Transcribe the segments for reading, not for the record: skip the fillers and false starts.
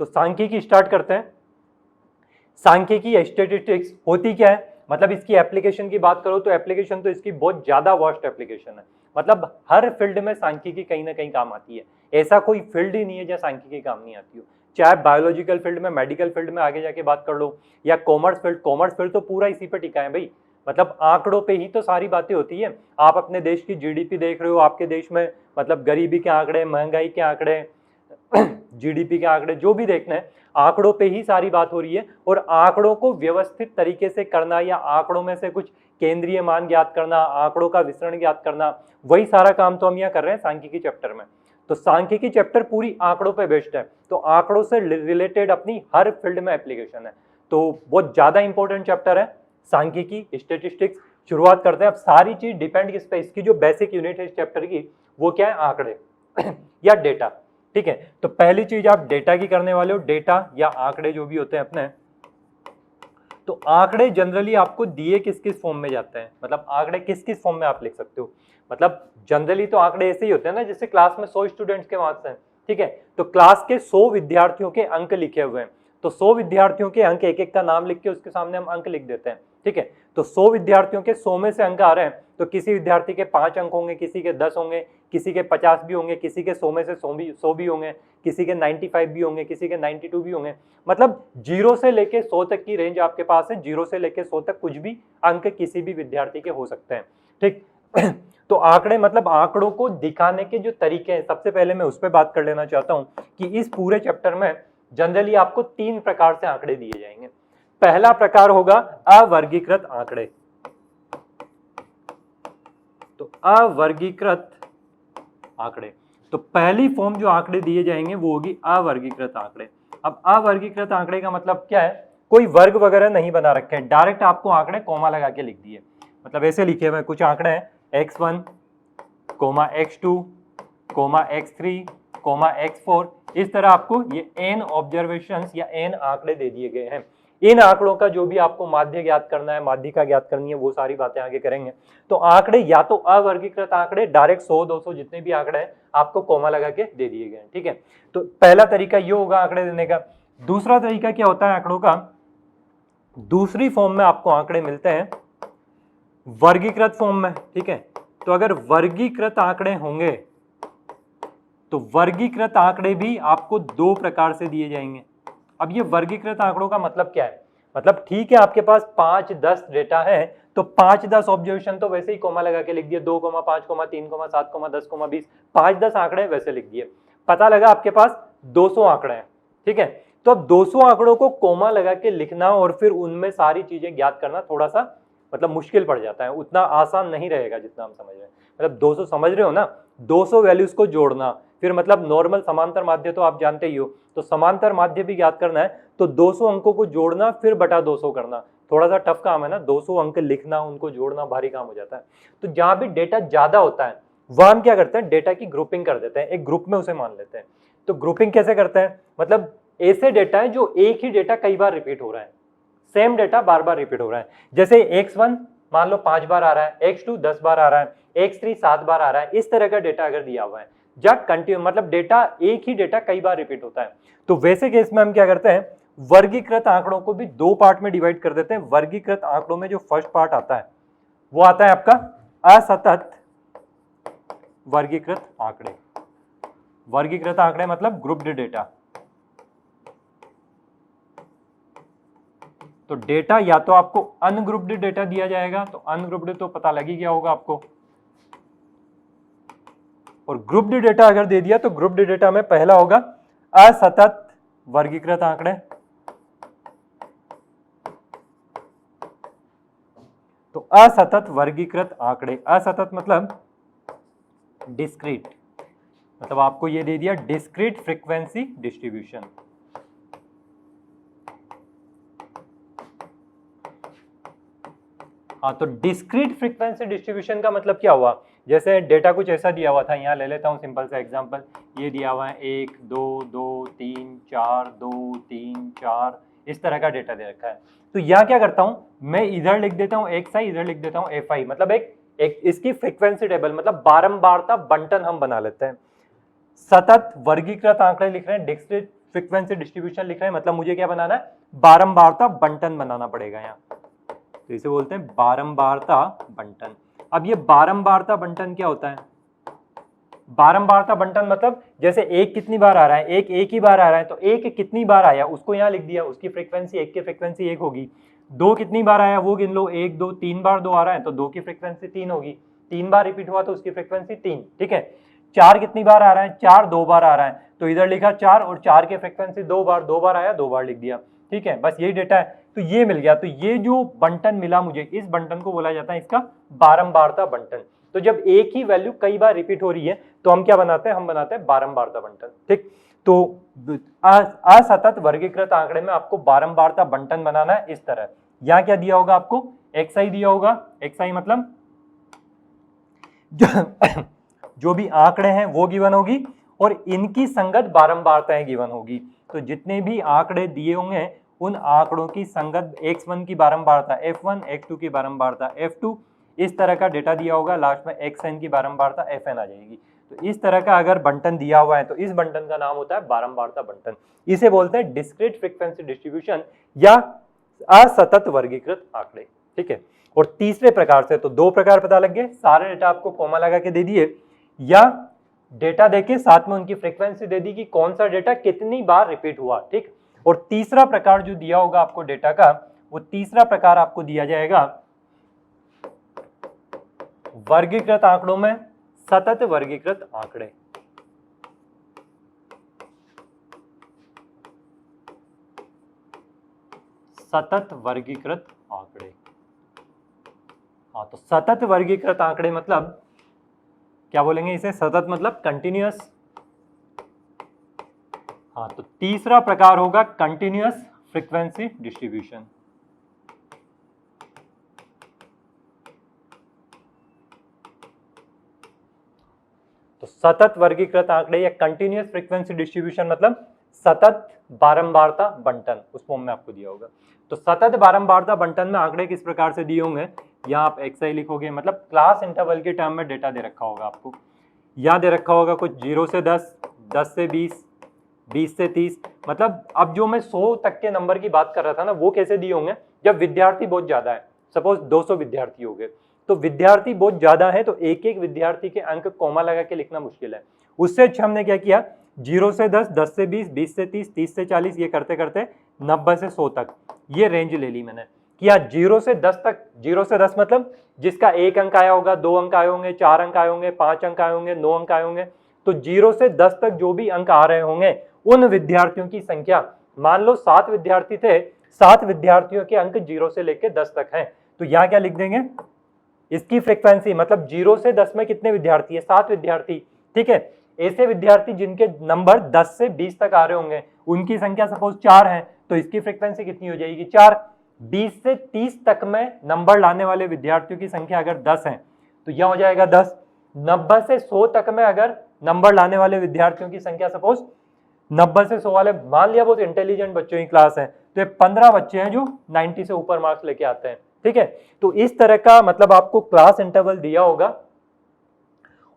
तो सांख्यिकी स्टार्ट करते हैं। सांख्यिकी स्टैटिस्टिक्स होती क्या है, मतलब इसकी एप्लीकेशन की बात करो तो एप्लीकेशन तो इसकी बहुत ज्यादा वास्ट एप्लीकेशन है। मतलब हर फील्ड में सांख्यिकी कहीं ना कहीं काम आती है। ऐसा कोई फील्ड ही नहीं है जहाँ सांख्यिकी काम नहीं आती हो। चाहे बायोलॉजिकल फील्ड में, मेडिकल फील्ड में आगे जाके बात कर लो, या कॉमर्स फील्ड तो पूरा इसी पे टिका है भाई। मतलब आंकड़ों पे ही तो सारी बातें होती है। आप अपने देश की जीडीपी देख रहे हो, आपके देश में मतलब गरीबी के आंकड़े, महंगाई के आंकड़े, जीडीपी के आंकड़े, जो भी देखना है आंकड़ों पे ही सारी बात हो रही है। और आंकड़ों को व्यवस्थित तरीके से करना, या आंकड़ों में से कुछ केंद्रीय मान ज्ञात करना, आंकड़ों का वितरण ज्ञात करना, वही सारा काम तो हम यहाँ कर रहे हैं सांख्यिकी चैप्टर में। तो सांख्यिकी चैप्टर पूरी आंकड़ों पे बेस्ड है, तो आंकड़ों से रिलेटेड अपनी हर फील्ड में एप्लीकेशन है। तो बहुत ज्यादा इंपॉर्टेंट चैप्टर है सांख्यिकी स्टैटिस्टिक्स। शुरुआत करते हैं। अब सारी चीज डिपेंड किस पे, इसकी जो बेसिक यूनिट है इस चैप्टर की वो क्या है, आंकड़े या डेटा। ठीक है, तो पहली चीज आप डेटा की करने वाले हो, डेटा या आंकड़े जो भी होते हैं अपने। तो आंकड़े जनरली आपको दिए किस किस फॉर्म में जाते हैं, मतलब आंकड़े किस किस फॉर्म में आप लिख सकते हो। मतलब जनरली तो आंकड़े ऐसे ही होते हैं ना, जैसे क्लास में 100 स्टूडेंट्स के मार्क्स हैं, ठीक है, तो क्लास के 100 विद्यार्थियों के अंक लिखे हुए हैं, तो 100 विद्यार्थियों के अंक, एक एक का नाम लिख के उसके सामने हम अंक लिख देते हैं। ठीक है, तो 100 विद्यार्थियों के 100 में से अंक आ रहे हैं, तो किसी विद्यार्थी के 5 अंक होंगे, किसी के 10 होंगे, किसी के 50 भी होंगे, किसी के 100 में से 100 भी होंगे, किसी के 95 भी होंगे, किसी के 92 भी होंगे। मतलब 0 से लेके 100 तक की रेंज आपके पास है। 0 से लेके 100 तक कुछ भी अंक किसी भी विद्यार्थी के हो सकते हैं। ठीक तो आंकड़े मतलब आंकड़ों को दिखाने के जो तरीके हैं, सबसे पहले मैं उस पर बात कर लेना चाहता हूं कि इस पूरे चैप्टर में जनरली आपको 3 प्रकार से आंकड़े दिए जाएंगे। पहला प्रकार होगा अवर्गीकृत आंकड़े। तो अवर्गीकृत आंकड़े, तो पहली फॉर्म जो आंकड़े दिए जाएंगे वो होगी अवर्गीकृत आंकड़े। अब अवर्गीकृत आंकड़े का मतलब क्या है, कोई वर्ग वगैरह नहीं बना रखे हैं, डायरेक्ट आपको आंकड़े कॉमा लगा के लिख दिए। मतलब ऐसे लिखे हुए कुछ आंकड़े हैं, x1, x2, x3, x4, इस तरह आपको ये n ऑब्जर्वेशंस या n आंकड़े दे दिए गए हैं। इन आंकड़ों का जो भी आपको माध्य ज्ञात करना है, माध्यिका ज्ञात करनी है, वो सारी बातें आगे करेंगे। तो आंकड़े या तो अवर्गीकृत आंकड़े, डायरेक्ट 100, 200 जितने भी आंकड़े हैं आपको कॉमा लगा के दे दिए गए हैं। ठीक है, तो पहला तरीका ये होगा आंकड़े देने का। दूसरा तरीका क्या होता है आंकड़ों का, दूसरी फॉर्म में आपको आंकड़े मिलते हैं वर्गीकृत फॉर्म में। ठीक है, तो अगर वर्गीकृत आंकड़े होंगे तो वर्गीकृत आंकड़े भी आपको 2 प्रकार से दिए जाएंगे। अब ये वर्गीकृत आंकड़ों का मतलब क्या है, मतलब ठीक है आपके पास 5-10 डेटा है, तो 5-10 ऑब्जर्वेशन तो वैसे ही कोमा लगा के लिख दिए, 2, 5, 3, 7, 10, 20, 5-10 आंकड़े वैसे लिख दिए। पता लगा आपके पास 200 आंकड़े हैं। ठीक है, तो अब 200 आंकड़ों को कोमा लगा के लिखना और फिर उनमें सारी चीजें ज्ञात करना थोड़ा सा मतलब मुश्किल पड़ जाता है, उतना आसान नहीं रहेगा जितना हम समझ रहे हैं। मतलब 200 समझ रहे हो ना, 200 वैल्यूज को जोड़ना, फिर मतलब नॉर्मल समांतर माध्य तो आप जानते ही हो, तो समांतर माध्य भी ज्ञात करना है, तो 200 अंकों को जोड़ना फिर बटा 200 करना, थोड़ा सा टफ काम है ना, 200 अंक लिखना, उनको जोड़ना भारी काम हो जाता है। तो जहां भी डेटा ज्यादा होता है वह हम क्या करते हैं, डेटा की ग्रुपिंग कर देते हैं, एक ग्रुप में उसे मान लेते हैं। तो ग्रुपिंग कैसे करते हैं, मतलब ऐसे डेटा है जो एक ही डेटा कई बार रिपीट हो रहा है, सेम डेटा बार बार रिपीट हो रहा है। जैसे x1 मान लो 5 बार आ रहा है, x2 10 बार आ रहा है, x3 7 बार आ रहा है, इस तरह का डेटा अगर दिया हुआ है, जब कंटिन्यू मतलब डेटा एक ही डेटा कई बार रिपीट होता है, तो वैसे केस में हम क्या करते हैं, वर्गीकृत आंकड़ों को भी 2 पार्ट में डिवाइड कर देते हैं। वर्गीकृत आंकड़ों में जो फर्स्ट पार्ट आता है वो आता है आपका असतत वर्गीकृत आंकड़े। वर्गीकृत आंकड़े मतलब ग्रुप्ड डेटा। तो डेटा या तो आपको अनग्रुप्ड डेटा दिया जाएगा, तो अनग्रुप्ड तो पता लग ही गया होगा आपको, और ग्रुप्ड डेटा अगर दे दिया तो ग्रुप्ड डेटा में पहला होगा असतत वर्गीकृत आंकड़े। तो असतत वर्गीकृत आंकड़े, असतत मतलब डिस्क्रीट, मतलब आपको ये दे दिया डिस्क्रीट फ्रीक्वेंसी डिस्ट्रीब्यूशन। हाँ, तो डिस्क्रीट फ्रीक्वेंसी डिस्ट्रीब्यूशन का मतलब क्या हुआ, जैसे डेटा कुछ ऐसा दिया हुआ था, यहाँ ले लेता हूँ सिंपल सा एग्जांपल, ये दिया हुआ है 1 2 2 3 4 2 3 4, इस तरह का डेटा दे रखा है। तो यहाँ क्या करता हूँ, मैं इधर लिख देता हूँ xi, इधर लिख देता हूँ fi, मतलब एक इसकी फ्रीक्वेंसी टेबल, मतलब बारंबारता बंटन हम बना लेते हैं। सतत वर्गीकृत आंकड़े लिख रहे हैं, डिस्क्रीट फ्रीक्वेंसी डिस्ट्रीब्यूशन लिख रहे हैं, मतलब मुझे क्या बनाना है, बारंबारता बंटन बनाना पड़ेगा यहाँ। तो इसे बोलते हैं बारंबारता बंटन। अब ये बारंबारता बंटन क्या होता है? बारंबारता बंटन मतलब जैसे एक कितनी बार आ रहा है, एक ही बार आ रहा है, तो एक कितनी बार आया उसको यहाँ लिख दिया, उसकी फ्रीक्वेंसी एक की फ्रीक्वेंसी एक होगी। दो कितनी बार आया वो गिन लो, एक दो तीन बार दो आ रहा है तो दो की फ्रीक्वेंसी तीन होगी, तीन बार रिपीट हुआ तो उसकी फ्रीक्वेंसी तीन, ठीक है। चार कितनी बार आ रहा है, चार दो बार आ रहा है, तो इधर लिखा चार और चार की फ्रीक्वेंसी दो बार आया, दो बार लिख दिया, ठीक है। बस यही डेटा है, तो ये मिल गया। तो ये जो बंटन मिला मुझे, इस बंटन को बोला जाता है इसका बारंबारता बंटन। तो जब एक ही वैल्यू कई बार रिपीट हो रही है तो हम क्या बनाते हैं, हम बनाते हैं बारंबारता बंटन, ठीक। तो असतत वर्गीकृत आंकड़े में आपको बारंबारता बंटन बनाना है इस तरह। यहां क्या दिया होगा आपको, xi दिया होगा, xi मतलब जो भी आंकड़े हैं वो गिवन होगी और इनकी संगत बारंबारताएं गिवन होगी। तो जितने भी आंकड़े दिए होंगे उन आंकड़ों की संगत x1 की बारंबारता f1, x2 की बारंबारता f2, इस तरह का डेटा दिया होगा, लास्ट में xn की बारंबारता fn आ जाएगी। तो इस तरह का अगर बंटन दिया हुआ है तो इस बंटन का नाम होता है बारंबारता बंटन। इसे बोलते हैं डिस्क्रीट फ्रीक्वेंसी डिस्ट्रीब्यूशन या असतत वर्गीकृत आंकड़े, ठीक है। और तीसरे प्रकार से, तो दो प्रकार पता लग गए, सारे डेटा आपको कॉमा लगा के दे दिए या डेटा देके साथ में उनकी फ्रीक्वेंसी दे दी कि कौन सा डेटा कितनी बार रिपीट हुआ, ठीक। और तीसरा प्रकार जो दिया होगा आपको डेटा का, वो तीसरा प्रकार आपको दिया जाएगा वर्गीकृत आंकड़ों में सतत वर्गीकृत आंकड़े। सतत वर्गीकृत आंकड़े, हाँ, तो सतत वर्गीकृत आंकड़े मतलब क्या बोलेंगे इसे, सतत मतलब कंटिन्यूअस। हाँ, तो तीसरा प्रकार होगा कंटिन्यूअस फ्रीक्वेंसी डिस्ट्रीब्यूशन। तो सतत वर्गीकृत आंकड़े या कंटिन्यूअस फ्रीक्वेंसी डिस्ट्रीब्यूशन मतलब सतत बारंबारता बंटन, उस फॉर्म में आपको दिया होगा। तो सतत बारंबारता बंटन में आंकड़े किस प्रकार से दिए होंगे, यहाँ आप xi लिखोगे, मतलब क्लास इंटरवल के टर्म में डेटा दे रखा होगा आपको। यहाँ दे रखा होगा कुछ 0 से 10, 10 से 20, 20 से 30, मतलब अब जो मैं 100 तक के नंबर की बात कर रहा था ना, वो कैसे दिए होंगे, जब विद्यार्थी बहुत ज्यादा है, सपोज 200 विद्यार्थी हो गए, तो विद्यार्थी बहुत ज्यादा है तो एक एक विद्यार्थी के अंक कोमा लगा के लिखना मुश्किल है। उससे अच्छा हमने क्या किया, 0 से 10, 10 से 20, 20 से 30, 30 से 40, ये करते करते 90 से 100 तक ये रेंज ले ली मैंने। किया 0 से 10 तक, 0 से 10 मतलब जिसका एक अंक आया होगा, 2 अंक आए होंगे, 4 अंक आए होंगे, 5 अंक आए होंगे, 9 अंक आए होंगे। तो 0 से 10 तक जो भी अंक आ रहे होंगे उन विद्यार्थियों की संख्या, मान लो 7 विद्यार्थी थे, 7 विद्यार्थियों के अंक 0 से लेकर 10 तक हैं, तो यहाँ क्या लिख देंगे, इसकी फ्रीक्वेंसी मतलब 0 से 10 में कितने विद्यार्थी है, 7 विद्यार्थी, ठीक है। ऐसे विद्यार्थी जिनके नंबर 10 से 20 तक आ रहे होंगे उनकी संख्या सपोज 4 है, तो इसकी फ्रीक्वेंसी कितनी हो जाएगी, 4। 20 से 30 तक में नंबर लाने वाले विद्यार्थियों की संख्या अगर 10 है तो यह हो जाएगा 10। 90 से 100 तक में अगर नंबर लाने वाले विद्यार्थियों की संख्या सपोज 90 से 100 वाले, मान लिया बहुत इंटेलिजेंट बच्चों की क्लास है, तो ये 15 बच्चे हैं जो 90 से ऊपर मार्क्स लेके आते हैं, ठीक है। तो इस तरह का मतलब आपको क्लास इंटरवल दिया होगा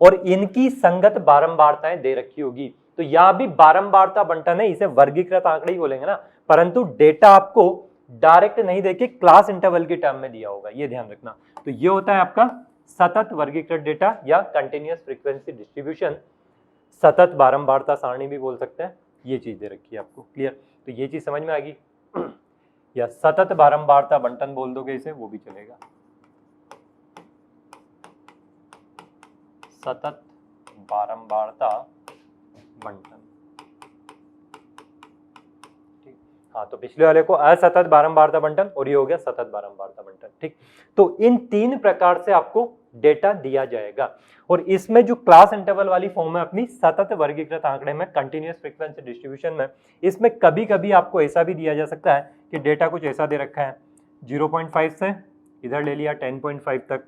और इनकी संगत बारंबारताएं दे रखी होगी। तो यहां भी बारंबारता बंटन है, इसे वर्गीकृत आंकड़े ही बोलेंगे ना, परंतु डेटा आपको डायरेक्ट नहीं देके क्लास इंटरवल के टर्म में दिया होगा, ये ध्यान रखना। तो ये होता है आपका सतत वर्गीकृत डेटा या कंटिन्यूअस फ्रीक्वेंसी डिस्ट्रीब्यूशन, सतत बारंबारता सारणी भी बोल सकते हैं, ये चीज दे रखी है आपको, क्लियर। तो ये चीज समझ में आ गई या सतत बारंबारता बंटन बोल दोगे इसे, वो भी चलेगा, सतत बारंबारता बंटन, ठीक। हाँ, तो पिछले वाले को असतत बारंबारता बंटन और ये हो गया सतत बारंबारता बंटन, ठीक। तो इन 3 प्रकार से आपको डेटा दिया जाएगा और इसमें जो क्लास इंटरवल वाली फॉर्म है अपनी सतत वर्गीकृत आंकड़े में कंटिन्यूअस फ्रीक्वेंसी डिस्ट्रीब्यूशन में, इसमें कभी कभी आपको ऐसा भी दिया जा सकता है कि डेटा कुछ ऐसा दे रखा है, 0.5 से इधर ले लिया 10.5 तक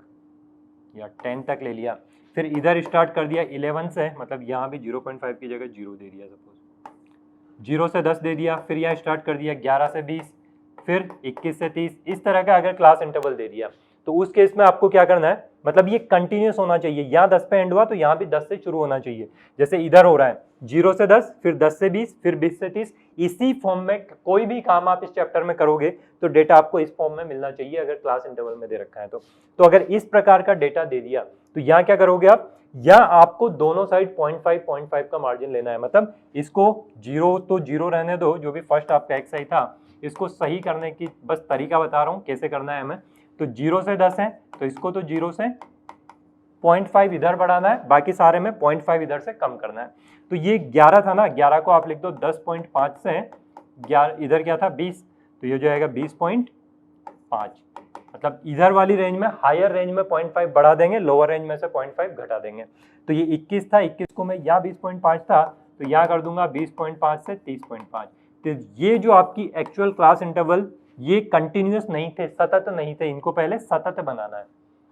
या 10 तक ले लिया, फिर इधर स्टार्ट कर दिया 11 से, मतलब यहाँ भी 0.5 की जगह 0 दे दिया, सपोज 0 से 10 दे दिया, फिर यहाँ स्टार्ट कर दिया 11 से 20, फिर 21 से 30, इस तरह का अगर क्लास इंटरवल दे दिया तो उस केस में आपको क्या करना है, मतलब ये कंटिन्यूस होना चाहिए, यहाँ 10 पे एंड हुआ तो यहाँ भी 10 से शुरू होना चाहिए, जैसे इधर हो रहा है 0 से 10, फिर 10 से 20, फिर 20 से 30। इसी फॉर्म में कोई भी काम आप इस चैप्टर में करोगे तो डेटा आपको इस फॉर्म में मिलना चाहिए, अगर क्लास इंटरवल में दे रखा है तो अगर इस प्रकार का डेटा दे दिया तो यहाँ क्या करोगे आप, या आपको दोनों साइड 0.5 का मार्जिन लेना है, मतलब इसको 0 तो 0 रहने दो, जो भी फर्स्ट आपका एक्सरसाइज था इसको सही करने की बस तरीका बता रहा हूं कैसे करना है हमें। तो 0 से 10 है तो इसको तो 0 से 0.5 इधर बढ़ाना है, बाकी सारे में 0.5 इधर से कम करना है। तो ये 11 था ना, 11 को आप लिख दो 10.5 से 11, इधर क्या था 20, तो ये जो आएगा 20.5, मतलब इधर वाली रेंज में, हायर रेंज में 0.5 बढ़ा देंगे, लोअर रेंज में से 0.5 घटा देंगे। तो ये 21 था, 21 को मैं यहाँ 20.5 था तो यहाँ कर दूंगा 20.5 से 30.5। तो ये जो आपकी एक्चुअल क्लास इंटरवल, ये कंटिन्यूअस नहीं थे, सतत नहीं थे, इनको पहले सतत बनाना है।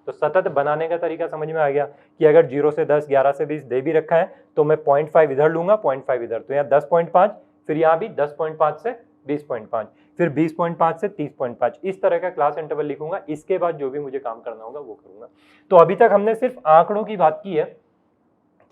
तो सतत बनाने का तरीका समझ में आ गया कि अगर 0 से 10, 11 से 20 दे भी रखा है तो मैं 0.5 इधर लूंगा, 0.5 इधर, तो यहाँ 10.5, फिर यहाँ भी 10.5 से 20.5, फिर 20.5 से 30.5, इस तरह का क्लास इंटरवल लिखूंगा। इसके बाद जो भी मुझे काम करना होगा वो करूंगा। तो अभी तक हमने सिर्फ आंकड़ों की बात की है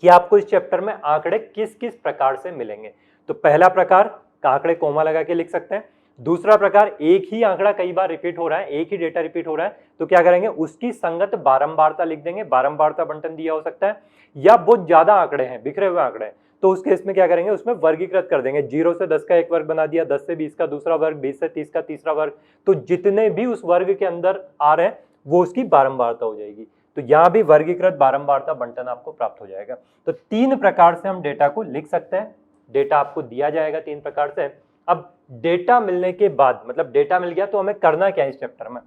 कि आपको इस चैप्टर में आंकड़े किस किस प्रकार से मिलेंगे। तो पहला प्रकार, आंकड़े कोमा लगा के लिख सकते हैं। दूसरा प्रकार, एक ही आंकड़ा कई बार रिपीट हो रहा है, एक ही डेटा रिपीट हो रहा है, तो क्या करेंगे, उसकी संगत बारंबारता लिख देंगे। बारंबारता बंटन दिया हो सकता है, या बहुत ज्यादा आंकड़े हैं, बिखरे हुए आंकड़े हैं, तो उस केस में क्या करेंगे, उसमें वर्गीकृत कर देंगे। 0 से 10 का एक वर्ग बना दिया, 10 से 20 का दूसरा वर्ग, 20 से 30 का तीसरा वर्ग, तो जितने भी उस वर्ग के अंदर आ रहे हैं वो उसकी बारंबारता हो जाएगी। तो यहां भी वर्गीकृत बारंबारता बंटन आपको प्राप्त हो जाएगा। तो 3 प्रकार से हम डेटा को लिख सकते हैं। डेटा आपको दिया जाएगा 3 प्रकार से। अब डेटा मिलने के बाद, मतलब डेटा मिल गया तो हमें करना क्या है इस चैप्टर में,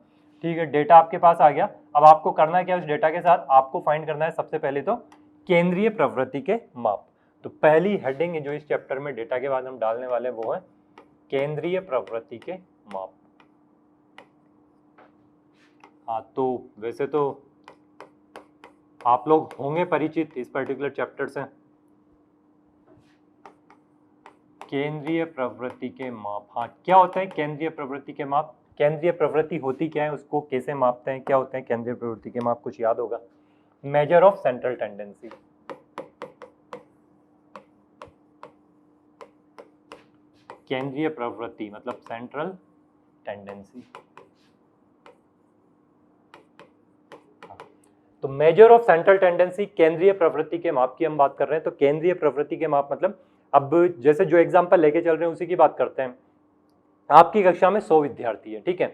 ठीक है, डेटा आपके पास आ गया, अब आपको करना क्या है उस डेटा के साथ, आपको फाइंड करना है सबसे पहले तो केंद्रीय प्रवृत्ति के माप। तो पहली हेडिंग जो इस चैप्टर में डेटा के बाद हम डालने वाले वो है केंद्रीय प्रवृत्ति के माप। हाँ, तो वैसे तो आप लोग होंगे परिचित इस पर्टिकुलर चैप्टर से। केंद्रीय प्रवृत्ति के माप, हाँ, क्या होता है केंद्रीय प्रवृत्ति के माप, केंद्रीय प्रवृत्ति होती क्या है, उसको कैसे मापते हैं, क्या होते हैं केंद्रीय प्रवृत्ति के माप, कुछ याद होगा, मेजर ऑफ सेंट्रल टेंडेंसी। केंद्रीय प्रवृत्ति मतलब सेंट्रल टेंडेंसी। तो मेजर ऑफ सेंट्रल टेंडेंसी, केंद्रीय प्रवृत्ति के माप की हम बात कर रहे हैं। तो केंद्रीय प्रवृत्ति के माप मतलब, अब जैसे जो एग्जांपल लेके चल रहे हैं उसी की बात करते हैं। आपकी कक्षा में 100 विद्यार्थी है, ठीक है,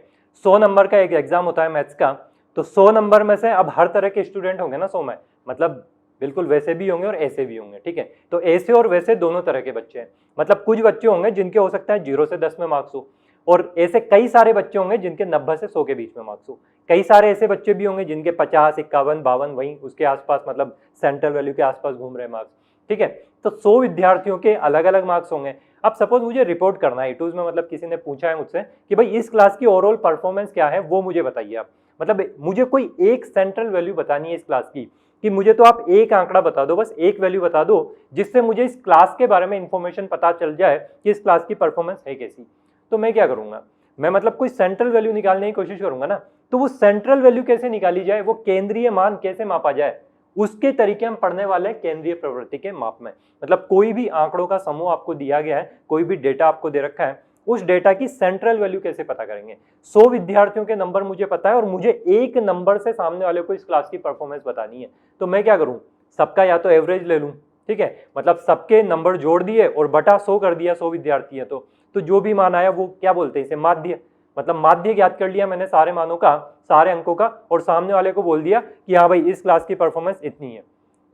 100 नंबर का एक एग्जाम होता है मैथ्स का। तो 100 नंबर में से अब हर तरह के स्टूडेंट होंगे ना 100 में, मतलब बिल्कुल वैसे भी होंगे और ऐसे भी होंगे, ठीक है। तो ऐसे और वैसे दोनों तरह के बच्चे हैं, मतलब कुछ बच्चे होंगे जिनके हो सकता है 0 से 10 में मार्क्स हो, और ऐसे कई सारे बच्चे होंगे जिनके 90 से 100 के बीच में मार्क्स हो। कई सारे ऐसे बच्चे भी होंगे जिनके 50, 51, 52 वहीं उसके आसपास, मतलब सेंट्रल वैल्यू के आसपास घूम रहे मार्क्स, ठीक है। तो 100 विद्यार्थियों के अलग अलग मार्क्स होंगे। अब सपोज मुझे रिपोर्ट करना है इटूज में, मतलब किसी ने पूछा है मुझसे कि भाई इस क्लास की ओवरऑल परफॉर्मेंस क्या है वो मुझे बताइए आप, मतलब मुझे कोई एक सेंट्रल वैल्यू बतानी है इस क्लास की, कि मुझे तो आप एक आंकड़ा बता दो, बस एक वैल्यू बता दो जिससे मुझे इस क्लास के बारे में इंफॉर्मेशन पता चल जाए कि इस क्लास की परफॉर्मेंस है कैसी। तो मैं क्या करूंगा, मैं मतलब कोई सेंट्रल वैल्यू निकालने की कोशिश करूंगा ना। तो वो सेंट्रल वैल्यू कैसे निकाली जाए, वो केंद्रीय मान कैसे मापा जाए, उसके तरीके हम पढ़ने वाले हैं केंद्रीय प्रवृत्ति के माप में। मतलब कोई भी आंकड़ों का समूह आपको दिया गया है, कोई भी डेटा आपको दे रखा है, उस डेटा की सेंट्रल वैल्यू कैसे पता करेंगे। 100 विद्यार्थियों के नंबर मुझे पता है और मुझे एक नंबर से सामने वाले को इस क्लास की परफॉर्मेंस बतानी है। तो मैं क्या करूं, सबका या तो एवरेज ले लूं, ठीक है, मतलब सबके नंबर जोड़ दिए और बटा 100 कर दिया, 100 विद्यार्थी है तो जो भी मान आया वो क्या बोलते हैं इसे, माध्य, मतलब माध्य ज्ञात कर लिया मैंने सारे मानों का, सारे अंकों का, और सामने वाले को बोल दिया कि हाँ भाई इस क्लास की परफॉर्मेंस इतनी है।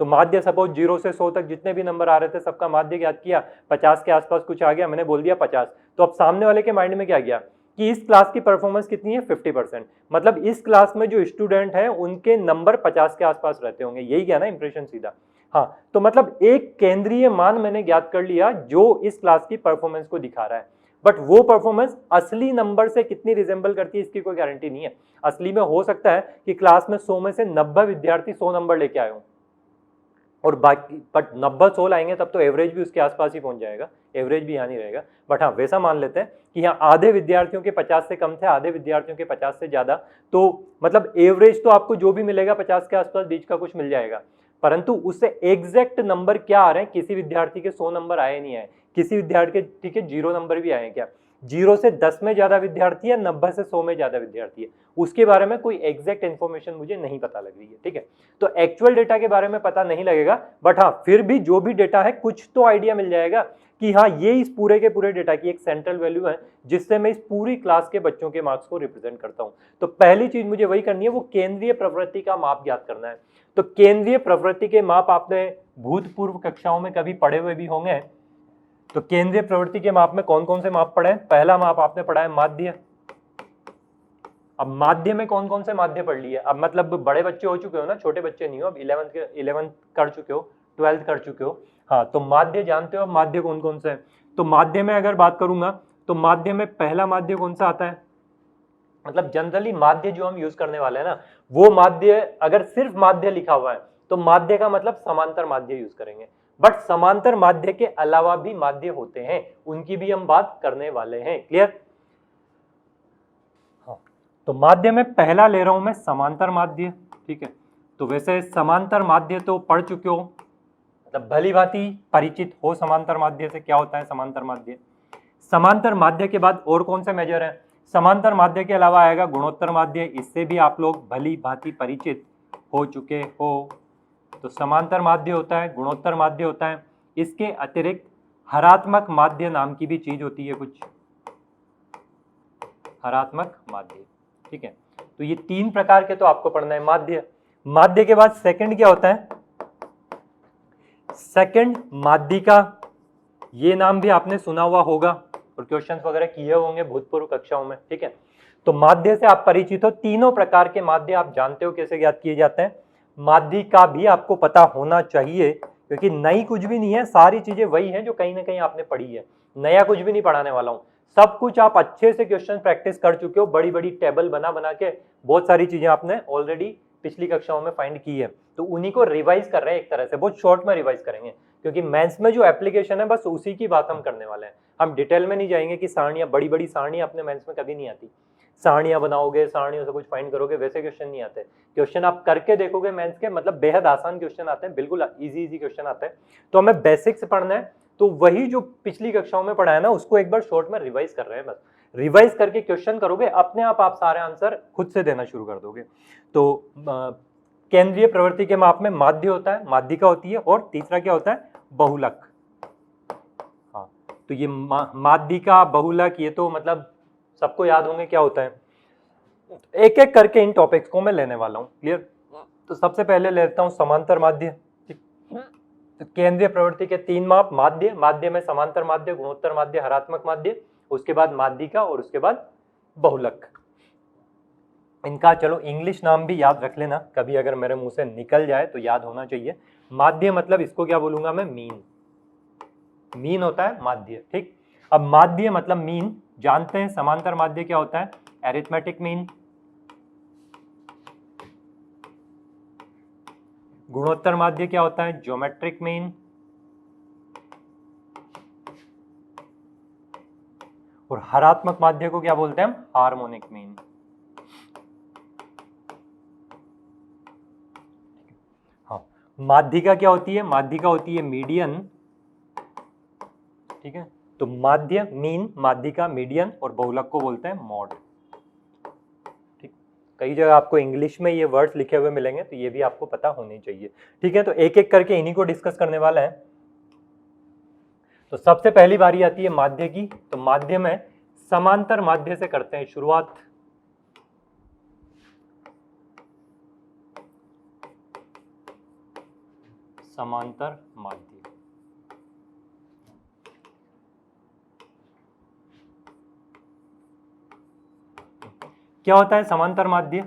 तो माध्य सपोज 0 से 100 तक जितने भी नंबर आ रहे थे सबका माध्य ज्ञात किया, 50 के आसपास कुछ आ गया, मैंने बोल दिया 50। तो अब सामने वाले के माइंड में क्या गया कि इस क्लास की परफॉर्मेंस कितनी है, 50%, मतलब इस क्लास में जो स्टूडेंट है उनके नंबर 50 के आसपास रहते होंगे, यही गया ना इंप्रेशन सीधा। हाँ, तो मतलब एक केंद्रीय मान मैंने ज्ञात कर लिया जो इस क्लास की परफॉर्मेंस को दिखा रहा है, बट वो परफॉर्मेंस असली नंबर से कितनी रिजेंबल करती है इसकी कोई गारंटी नहीं है। असली में हो सकता है कि क्लास में 100 में से 90 विद्यार्थी 100 नंबर लेके आए हो, और बाकी बट 90-100 लाएंगे तब तो एवरेज भी उसके आसपास ही पहुंच जाएगा, एवरेज भी यहाँ नहीं रहेगा। बट हाँ, वैसा मान लेते हैं कि यहाँ आधे विद्यार्थियों के 50 से कम थे, आधे विद्यार्थियों के 50 से ज्यादा, तो मतलब एवरेज तो आपको जो भी मिलेगा 50 के आसपास बीच का कुछ मिल जाएगा। परंतु उससे एग्जैक्ट नंबर क्या आ रहे हैं, किसी विद्यार्थी के 100 नंबर आए नहीं आए, किसी विद्यार्थी के ठीक है 0 नंबर भी आए हैं क्या, 0 से 10 में ज्यादा विद्यार्थी है, 90 से 100 में ज्यादा विद्यार्थी है, उसके बारे में कोई एग्जैक्ट इन्फॉर्मेशन मुझे नहीं पता लग रही है। ठीक है, तो एक्चुअल डेटा के बारे में पता नहीं लगेगा, बट हाँ फिर भी जो भी डेटा है कुछ तो आइडिया मिल जाएगा कि हाँ ये इस पूरे के पूरे डेटा की एक सेंट्रल वैल्यू है जिससे मैं इस पूरी क्लास के बच्चों के मार्क्स को रिप्रेजेंट करता हूं। तो पहली चीज मुझे वही करनी है, वो केंद्रीय प्रवृत्ति का माप ज्ञात करना है। तो केंद्रीय प्रवृत्ति के माप आपने भूतपूर्व कक्षाओं में कभी पढ़े हुए भी होंगे। तो केंद्रीय प्रवृत्ति के माप में कौन कौन से माप पढ़े? पहला माप आपने पढ़ा है माध्य। अब माध्य में कौन कौन से माध्य पढ़ लिए? अब मतलब बड़े बच्चे हो चुके हो ना, छोटे बच्चे नहीं हो, अब 11th कर चुके हो, 12th कर चुके हो। हाँ, तो माध्य जानते हो। अब माध्य कौन कौन से हैं? तो माध्य में अगर बात करूंगा तो माध्य में पहला माध्य कौन सा आता है? मतलब जनरली माध्य जो हम यूज करने वाले हैं ना, वो माध्य अगर सिर्फ माध्य लिखा हुआ है तो माध्य का मतलब समांतर माध्य यूज करेंगे। बट समांतर माध्य के अलावा भी माध्य होते हैं, उनकी भी हम बात करने वाले हैं। क्लियर? तो माध्य में पहला ले रहा हूं मैं समांतर माध्य। ठीक है, तो वैसे समांतर माध्य तो पढ़ चुके हो, मतलब भली भांति परिचित हो समांतर माध्य से, क्या होता है समांतर माध्य। समांतर माध्य के बाद और कौन से मेजर है? समांतर माध्य के अलावा आएगा गुणोत्तर माध्य, इससे भी आप लोग भली भांति परिचित हो चुके हो। तो समांतर माध्य होता है, गुणोत्तर माध्य होता है, इसके अतिरिक्त हरात्मक माध्य नाम की भी चीज होती है कुछ, हरात्मक माध्य। ठीक है, तो ये 3 प्रकार के तो आपको पढ़ना है माध्य। माध्य के बाद सेकंड क्या होता है? सेकंड माध्यिका, ये नाम भी आपने सुना हुआ होगा और क्वेश्चंस वगैरह किए होंगे भूतपूर्व कक्षाओं में। ठीक है, तो माध्य से आप परिचित हो, तीनों प्रकार के माध्य आप जानते हो कैसे ज्ञात किए जाते हैं। माध्यिका भी आपको पता होना चाहिए क्योंकि नई कुछ भी नहीं है, सारी चीजें वही हैं जो कहीं ना कहीं आपने पढ़ी है, नया कुछ भी नहीं पढ़ाने वाला हूं। सब कुछ आप अच्छे से क्वेश्चन प्रैक्टिस कर चुके हो, बड़ी बड़ी टेबल बना बना के बहुत सारी चीजें आपने ऑलरेडी पिछली कक्षाओं में फाइंड की है, तो उन्हीं को रिवाइज कर रहे हैं एक तरह से, बहुत शॉर्ट में रिवाइज करेंगे क्योंकि मेंस में जो एप्लीकेशन है बस उसी की बात हम करने वाले हैं। हम डिटेल में नहीं जाएंगे कि सारणियां, बड़ी बड़ी सारणियां अपने मेंस में कभी नहीं आती, सारणियां बनाओगे, सारणियों से कुछ फाइंड करोगे, वैसे क्वेश्चन नहीं आते। क्वेश्चन आप करके देखोगे मेंस के, मतलब बेहद आसान क्वेश्चन आते हैं, बिल्कुल इजी इजी क्वेश्चन आते हैं। तो हमें बेसिक्स पढ़ना है, तो वही जो पिछली कक्षाओं में पढ़ा है ना उसको एक बार शॉर्ट में रिवाइज कर रहे हैं। बस रिवाइज करके क्वेश्चन करोगे, अपने आप सारे आंसर खुद से देना शुरू कर दोगे। तो केंद्रीय प्रवृत्ति के माप में माध्य होता है, माध्यिका होती है, और तीसरा क्या होता है? बहुलक। हाँ, तो ये माध्यिका, बहुलक, ये तो मतलब सबको याद होंगे क्या होता है। एक एक करके इन टॉपिक्स को मैं लेने वाला हूं। क्लियर? तो सबसे पहले लेता हूं समांतर माध्य। तो केंद्रीय प्रवृत्ति के 3 माप, माध्य, माध्य में समांतर माध्य, गुणोत्तर माध्य, हरात्मक माध्य, उसके बाद माध्यिका और उसके बाद बहुलक। इनका चलो इंग्लिश नाम भी याद रख लेना, कभी अगर मेरे मुंह से निकल जाए तो याद होना चाहिए। माध्य मतलब इसको क्या बोलूंगा मैं? मीन। मीन होता है माध्य। ठीक, अब माध्य मतलब मीन जानते हैं। समांतर माध्य क्या होता है? Arithmetic mean. गुणोत्तर माध्य क्या होता है? Geometric mean. और हरात्मक माध्य को क्या बोलते हैं हम? Harmonic mean. हाँ, माध्यिका क्या होती है? माध्यिका होती है मीडियन। ठीक है, तो माध्य, मीन, माध्यिका, मीडियन, और बहुलक को बोलते हैं मॉड। ठीक, कई जगह आपको इंग्लिश में ये वर्ड्स लिखे हुए मिलेंगे, तो ये भी आपको पता होने चाहिए। ठीक है, तो एक एक करके इन्हीं को डिस्कस करने वाला है। तो सबसे पहली बारी आती है माध्य की। तो माध्य में समांतर माध्य से करते हैं शुरुआत। समांतर माध्य क्या होता है? समांतर माध्य।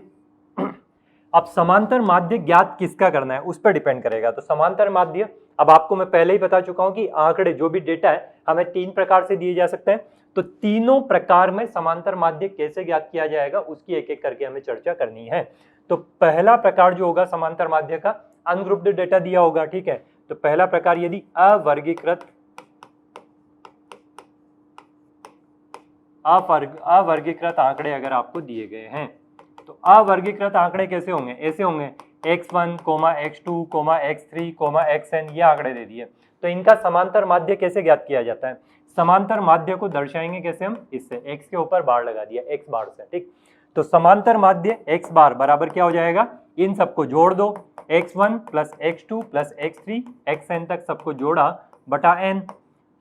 अब समांतर माध्य ज्ञात किसका करना है उस पर डिपेंड करेगा। तो समांतर माध्य, अब आपको मैं पहले ही बता चुका हूं कि आंकड़े जो भी डेटा है हमें 3 प्रकार से दिए जा सकते हैं। तो तीनों प्रकार में समांतर माध्य कैसे ज्ञात किया जाएगा उसकी एक एक करके हमें चर्चा करनी है। तो पहला प्रकार जो होगा समांतर माध्य का, अनग्रुप्ड डेटा दिया होगा, ठीक है। तो पहला प्रकार यदि अवर्गीकृत आंकड़े अगर आपको दिए गए हैं, तो अवर्गीकृत आंकड़े कैसे होंगे, ऐसे होंगे x1, x2, x3, xn, ये आंकड़े दे दिए। तो इनका समांतर माध्य कैसे ज्ञात किया जाता है? समांतर माध्य को दर्शाएंगे कैसे हम, इससे x के ऊपर बार लगा दिया, x बार से, ठीक। तो समांतर माध्य x बार बराबर क्या हो जाएगा, इन सबको जोड़ दो, x1 plus x2 plus x3 xn तक सबको जोड़ा बटा n।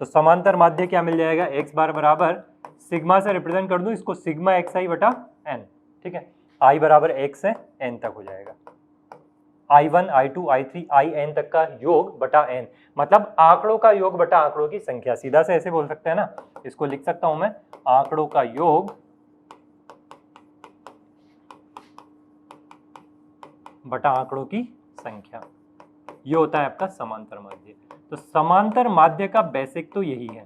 तो समांतर माध्य क्या मिल जाएगा, x बार बराबर सिग्मा से रिप्रेजेंट कर दूं इसको, सिग्मा xi बटा n, ठीक है। i बराबर 1 से n तक हो जाएगा, i1 i2 i3 in तक का योग बटा n, मतलब आंकड़ों का योग बटा आंकड़ों की संख्या। सीधा से ऐसे बोल सकते हैं ना, इसको लिख सकता हूं मैं, आंकड़ों का योग बटा आंकड़ों की संख्या, ये होता है आपका समांतर माध्य। तो समांतर माध्य का बेसिक तो यही है,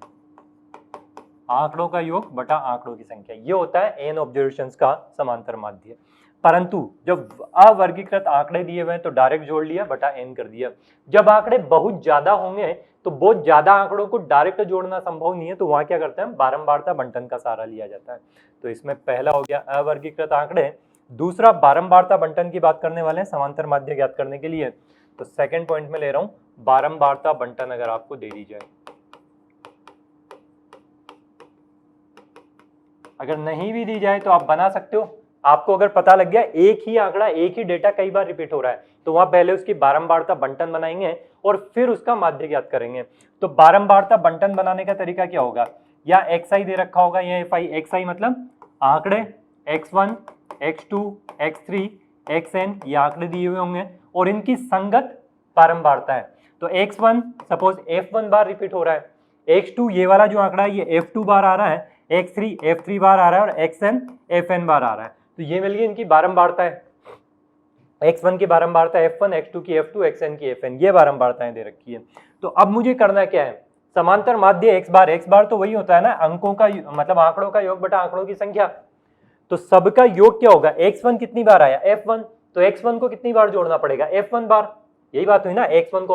आंकड़ों का योग बटा आंकड़ों की संख्या, ये होता है n ऑब्जर्वेशंस का समांतर माध्य। परंतु जब अवर्गीकृत आंकड़े दिए हुए हैं तो डायरेक्ट जोड़ लिया बटा n कर दिया। जब आंकड़े बहुत ज्यादा होंगे तो बहुत ज्यादा आंकड़ों को डायरेक्ट जोड़ना संभव नहीं है, तो वहां क्या करते हैं, बारंबारता बंटन का सहारा लिया जाता है। तो इसमें पहला हो गया अवर्गीकृत आंकड़े, दूसरा बारंबारता बंटन की बात करने वाले हैं समांतर माध्य ज्ञात करने के लिए। तो सेकेंड पॉइंट में ले रहा हूं, बारंबारता बंटन अगर आपको दे दी जाए, अगर नहीं भी दी जाए तो आप बना सकते हो। आपको अगर पता लग गया एक ही आंकड़ा, एक ही डेटा कई बार रिपीट हो रहा है, तो वहां पहले उसकी बारंबारता बंटन बनाएंगे और फिर उसका माध्य ज्ञात करेंगे। तो बारंबारता बंटन बनाने का तरीका क्या होगा, या xi दे रखा होगा या fi, xi मतलब आंकड़े x1, x2, x3, xn, ये आंकड़े दिए हुए होंगे और इनकी संगत बारंबारता है। तो x1 सपोज f1 बार रिपीट हो रहा है, x2 ये वाला जो आंकड़ा है ये f2 बार आ रहा है, x3 f3 बार आ रहा है और xn fn बार आ रहा है। तो ये मिल गई इनकी बारंबारता है, x1 की बारंबारता f1, x2 की f2, xn की fn, ये बारंबारताएं दे रखी है। तो अब मुझे करना क्या है, समांतर माध्य x बार तो वही होता है ना, अंकों का मतलब आंकड़ों का योग बटा आंकड़ों की संख्या। तो सबका योग क्या होगा, x1 कितनी बार आया f1, तो x1 को कितनी बार जोड़ना पड़ेगा, f1 बार, यही बात हुई ना, x1,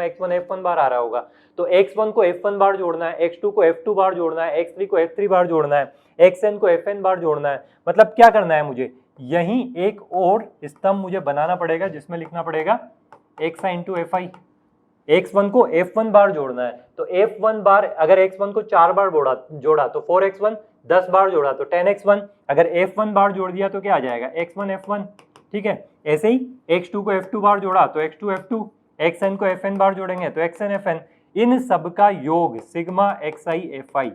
x1 f1 बार आ रहा होगा, तो x1 को f1 बार जोड़ना है, x2 को f2 बार जोड़ना है, x3 को f3 बार जोड़ना है, xn को fn बार जोड़ना है। मतलब क्या करना है मुझे, यही एक और स्तंभ मुझे बनाना पड़ेगा जिसमें लिखना पड़ेगा xi इंटू fi, x1 को f1 बार जोड़ना है, तो f1 बार, अगर x1 को 4 बार जोड़ा तो 4x1, 10 बार जोड़ा तो 10x1, अगर f1 बार जोड़ दिया तो क्या आ जाएगा, x1 f1, ठीक है। ऐसे ही x2 को f2 बार जोड़ा तो x2 f2, xn को fn बार जोड़ेंगे तो xn fn, इन सबका योग सिग्मा xi fi,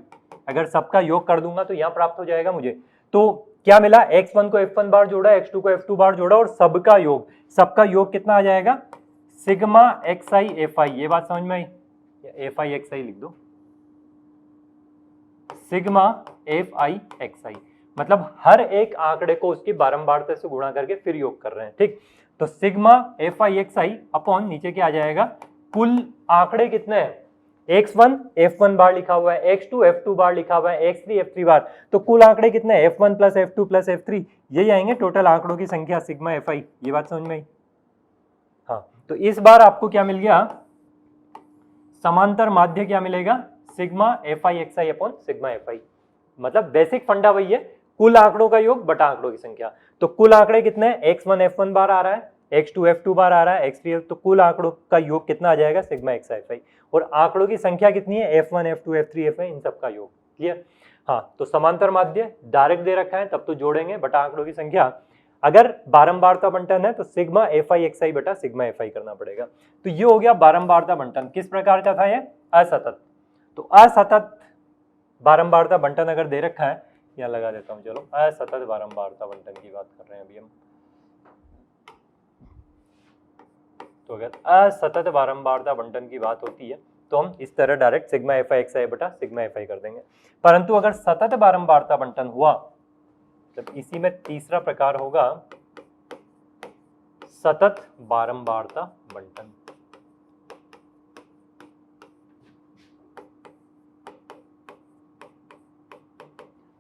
अगर सबका योग कर दूंगा तो यहां प्राप्त हो जाएगा मुझे। तो क्या मिला, x1 को f1 बार जोड़ा, x2 को f2 बार जोड़ा और सबका योग कितना आ जाएगा, सिग्मा xi fi, ये बात समझ में आई, fi xi लिख दो, सिग्मा fi xi, मतलब हर एक आंकड़े को उसकी बारंबारता से गुणा करके फिर योग कर रहे हैं, ठीक। तो सिग्मा fi xi अपॉन नीचे क्या आ जाएगा, कुल आंकड़े कितने हैं, x1 f1 बार लिखा हुआ है, x2 f2 बार लिखा हुआ है, x3 f3 बार, तो कुल आंकड़े कितने हैं, f1 plus f2 plus f3, यही आएंगे टोटल आंकड़ों की संख्या सिग्मा fi, ये बात समझ में आई। हाँ, तो इस बार आपको क्या मिल गया, समांतर माध्य क्या मिलेगा, sigma fi xi upon sigma fi, मतलब बेसिक फंडा वही है, कुल आंकड़ों का योग बटा आंकड़ों की संख्या। तो कुल आंकड़े कितने हैं, x1 f1 बार आ रहा है, x2 f2 बार आ रहा है, x3 तो कुल आंकड़ों का योग कितना आ जाएगा, सिग्मा xi fi, और आंकड़ों की संख्या कितनी है, f1 f2 f3 fn, इन सबका योग, क्लियर। हाँ, तो समांतर माध्य डायरेक्ट दे रखा है, तब तो जोड़ेंगे बटा आंकड़ों की संख्या, अगर बारंबारता बंटन है तो सिग्मा fi xi बटा सिग्मा fi करना पड़ेगा। तो ये हो गया बारंबारता बंटन, किस प्रकार का था ये, असतत। तो असतत बारंबारता बंटन अगर दे रखा है, यहाँ लगा देता हूं, चलो असतत बारंबारता बंटन की बात कर रहे हैं अभी हम। तो अगर असतत बारंबारता बंटन की बात होती है तो हम इस तरह डायरेक्ट सिग्मा fi xi बटा सिग्मा fi कर देंगे। परंतु अगर सतत बारंबारता बंटन हुआ, जब इसी में तीसरा प्रकार होगा सतत बारंबारता बंटन।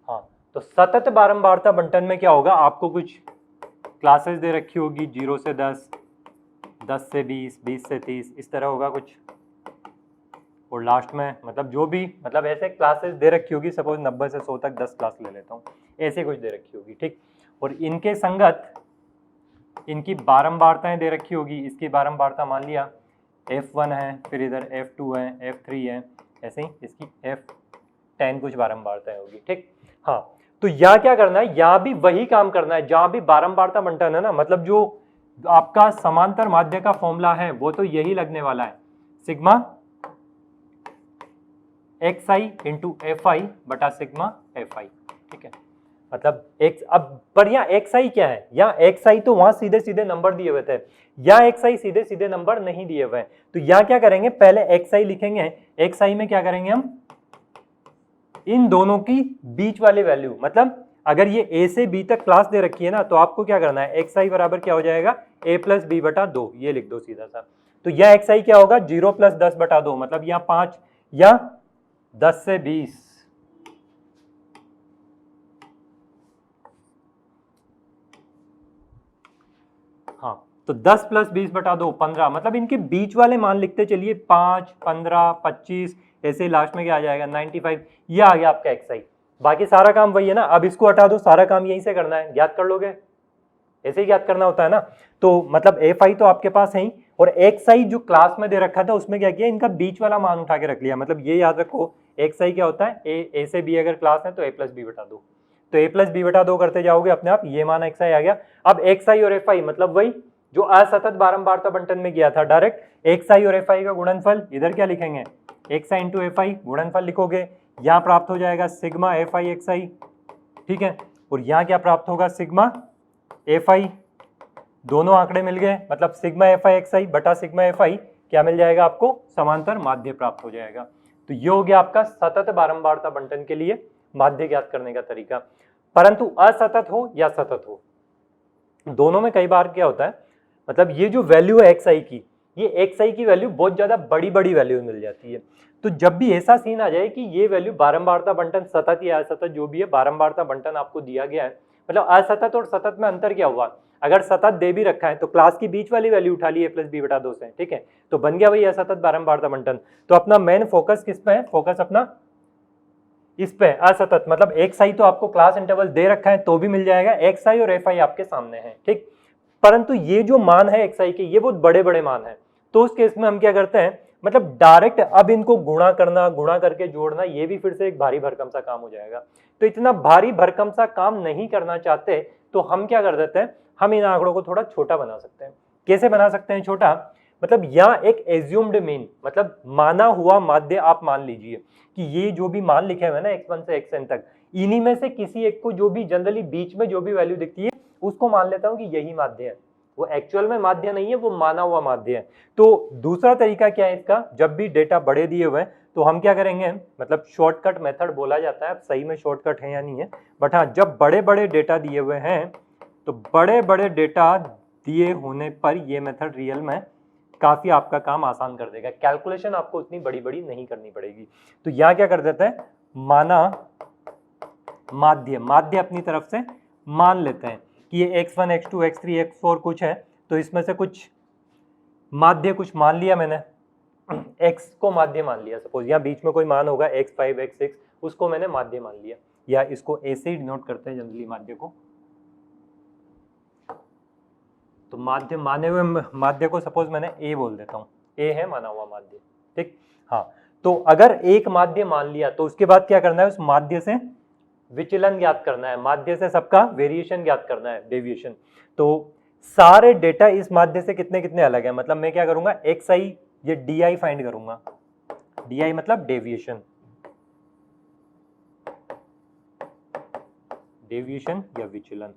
हाँ, तो सतत बारंबारता बंटन में क्या होगा, आपको कुछ क्लासेस दे रखी होगी 0 से 10, 10 से 20, 20 से 30, इस तरह होगा कुछ। और लास्ट में मतलब जो भी मतलब ऐसे क्लासेस दे रखी होगी, सपोज 90 से 100 तक 10 क्लास ले लेता हूँ, ऐसे कुछ दे रखी होगी, ठीक। और इनके संगत इनकी बारंबारताएं दे रखी होगी। इसकी बारंबारता मान लिया F1 है, फिर इधर F2 है, F3 है, ऐसे ही इसकी F10 कुछ बारंबारताएं होगी, ठीक। हाँ, तो यहाँ क्या करना है, यहाँ भी वही काम करना है जहां भी बारंबारता बंटन है ना, मतलब जो आपका समांतर माध्य का फॉर्मूला है वो तो यही लगने वाला है, सिग्मा xi इंटू fi बटा सिग्मा fi, ठीक है। मतलब x, अब पर यहाँ xi क्या है, यहाँ xi तो वहां सीधे सीधे नंबर दिए हुए थे, यहाँ xi सीधे सीधे नंबर नहीं दिए हुए हैं। तो यहाँ क्या करेंगे, पहले xi लिखेंगे, xi में क्या करेंगे हम, इन दोनों की बीच वाली वैल्यू, मतलब अगर ये a से b तक क्लास दे रखी है ना, तो आपको क्या करना है, xi बराबर क्या हो जाएगा, a प्लस बी बटा 2, ये लिख दो सीधा सा। तो यह xi क्या होगा, 0 प्लस 10 बटा 2, मतलब यहाँ 5 या 10 से 20, हाँ, तो 10 प्लस 20 बटा 2 15, मतलब इनके बीच वाले मान लिखते चलिए, 5, 15, 25, ऐसे लास्ट में क्या आ जाएगा 95, ये आ गया आपका xi। बाकी सारा काम वही है ना, अब इसको हटा दो, सारा काम यहीं से करना है, ज्ञात कर लोगे, ऐसे ही ज्ञात करना होता है ना। तो मतलब fi तो आपके पास है ही, और xi जो क्लास में दे रखा था उसमें क्या किया, इनका बीच वाला मान उठा के रख लिया। मतलब ये याद रखो, xi क्या होता है, a से b अगर क्लास है तो a प्लस बी बटा 2, तो a प्लस बी बटा 2 करते जाओगे अपने आप, ये मान xi आ गया। अब xi और fi मतलब वही जो असतत बारंबारता बंटन में किया था, डायरेक्ट xi और fi का गुणनफल, इधर क्या लिखेंगे, xi इंटू fi गुणनफल लिखोगे, यहाँ प्राप्त हो जाएगा सिग्मा fi xi, ठीक है। और यहाँ क्या प्राप्त होगा, सिग्मा fi, दोनों आंकड़े मिल गए, मतलब सिग्मा fi xi बटा सिग्मा fi क्या मिल जाएगा आपको, समांतर माध्य प्राप्त हो जाएगा। तो ये हो गया आपका सतत बारंबारता बंटन के लिए माध्य ज्ञात करने का तरीका। परंतु असतत हो या सतत हो, दोनों में कई बार क्या होता है, मतलब ये जो वैल्यू है xi की, ये xi की वैल्यू बहुत ज्यादा बड़ी बड़ी वैल्यू मिल जाती है। तो जब भी ऐसा सीन आ जाए कि ये वैल्यू बारंबारता बंटन सतत या असतत जो भी है, बारंबारता बंटन आपको दिया गया है, मतलब असतत और सतत में अंतर क्या हुआ, अगर सतत दे भी रखा है तो क्लास की बीच वाली वैल्यू उठा ली a प्लस बी बटा 2 से, ठीक है, तो बन गया वही असतत बारंबारता बंटन। तो अपना मेन फोकस किस पे है, फोकस अपना इस पे असतत, मतलब xi तो आपको क्लास इंटरवल दे रखा है तो भी मिल जाएगा, xi और fi आपके सामने है, ठीक। परंतु ये जो मान है xi के, ये बहुत बड़े बड़े मान है, तो उस केस में हम क्या करते हैं, मतलब डायरेक्ट अब इनको गुणा करना, गुणा करके जोड़ना, ये भी फिर से एक भारी भरकम सा काम हो जाएगा। तो इतना भारी भरकम सा काम नहीं करना चाहते तो हम क्या कर देते हैं, हम इन आंकड़ों को थोड़ा छोटा बना सकते हैं। कैसे बना सकते हैं छोटा, मतलब यहाँ एक एज्यूम्ड मीन, मतलब माना हुआ माध्य आप मान लीजिए कि ये जो भी मान लिखे हुए हैं ना x1 से xn तक, इन्हीं में से किसी एक को जो भी जनरली बीच में जो भी वैल्यू दिखती है उसको मान लेता हूं कि यही माध्य है। वो एक्चुअल में माध्य नहीं है, वो माना हुआ माध्य है। तो दूसरा तरीका क्या है इसका, जब भी डेटा बड़े दिए हुए हैं तो हम क्या करेंगे, मतलब शॉर्टकट मेथड बोला जाता है, अब सही में शॉर्टकट है या नहीं है, बट हाँ, जब बड़े बड़े डेटा दिए हुए हैं तो बड़े बड़े डेटा दिए होने पर ये मेथड रियल में काफी आपका काम आसान कर देगा, कैलकुलेशन आपको उतनी बड़ी बड़ी नहीं करनी पड़ेगी। तो यहाँ क्या कर देते हैं, माना माध्य, माध्य अपनी तरफ से मान लेते हैं कि ये x1 x2 x3 x4 कुछ है, तो इसमें से कुछ माध्य कुछ मान लिया मैंने, x को माध्य मान लिया, सपोज यहाँ बीच में कोई मान होगा x5 x6, उसको मैंने माध्य मान लिया, या इसको a से ही डिनोट करते हैं जनरली माध्य को। तो माध्य माने हुए माध्य को सपोज मैंने a बोल देता हूँ, a है माना हुआ माध्य, ठीक। हाँ, तो अगर एक माध्य मान लिया तो उसके बाद क्या करना है, उस माध्य से विचलन ज्ञात करना है, माध्य से सबका वेरिएशन ज्ञात करना है, डेविएशन। तो सारे डेटा इस माध्य से कितने कितने अलग है, मतलब मैं क्या करूंगा, xi ये di फाइंड करूंगा, di मतलब डेविएशन, डेविएशन या विचलन।